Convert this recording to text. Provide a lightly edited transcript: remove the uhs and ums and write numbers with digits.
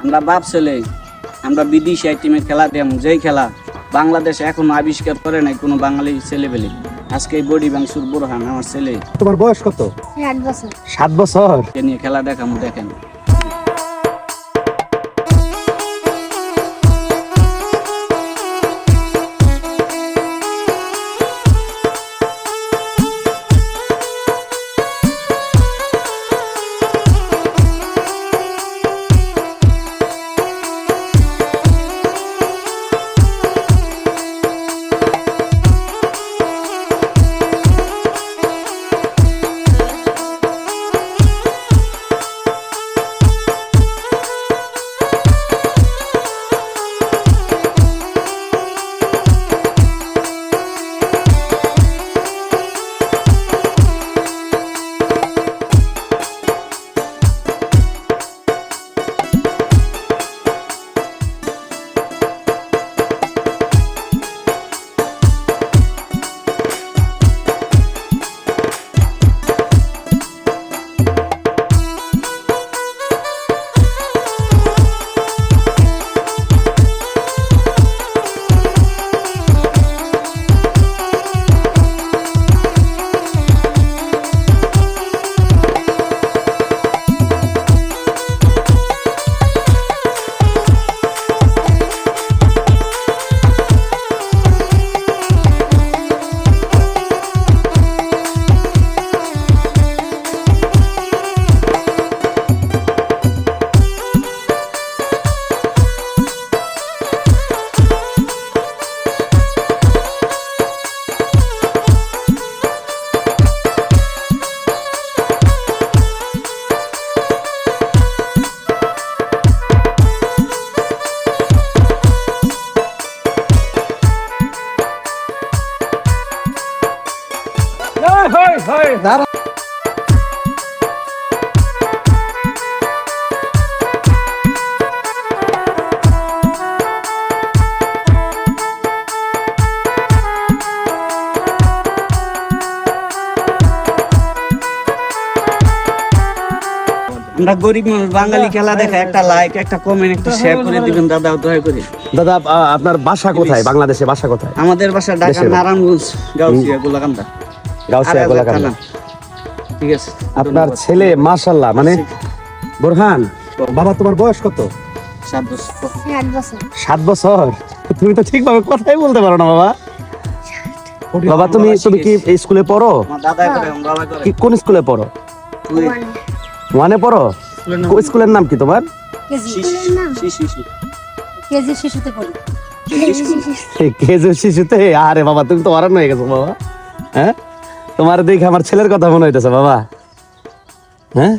আমরা বাপ ছেলে, আমরা বিদেশি টিমে খেলা দিলাম, যেই খেলা বাংলাদেশ এখনো আবিষ্কার করে নাই কোনো বাঙালি ছেলে পেলে। আজকে এই বডি বাংসুর বোরহান আমার ছেলে। তোমার বয়স কত? 7 বছর। 7 বছর। কে নিয়ে খেলা দেখামু, দেখেন। আমরা গরিব মানুষ, বাঙালি খেলা দেখা, একটা লাইক, একটা কমেন্ট, একটা শেয়ার করে দিবেন দাদা, দয়া করে। দাদা আপনার বাসা কোথায়? বাংলাদেশে বাসা কোথায়? আমাদের বাসা ঢাকা নারায়ণগঞ্জ, গাউসিয়া গোলাকান্দা। গাউসিয়া গোলাকান্দা। ঠিক আছে। আপনার ছেলে মাশাআল্লাহ, মানে বোরহান, বাবা তোমার বয়স কত? 7 বছর। 7 বছর। 7 বছর। তুমি তো ঠিকভাবে কথাই বলতে পারো না বাবা। বাবা তুমি কি এই স্কুলে পড়ো? আমার দাদা করে, আমার বাবা করে। কি কোন স্কুলে পড়ো? ওয়ানে পড়ো? কোন স্কুলের নাম কি তোমার? কেজি শিশুতে পড়ি। কেজি শিশুতে? আরে বাবা তুমি তো ওয়ারান হয়ে গেছো বাবা। হ্যাঁ, তোমার দেখে আমার ছেলের কথা মনে হইতেছে বাবা। হ্যাঁ।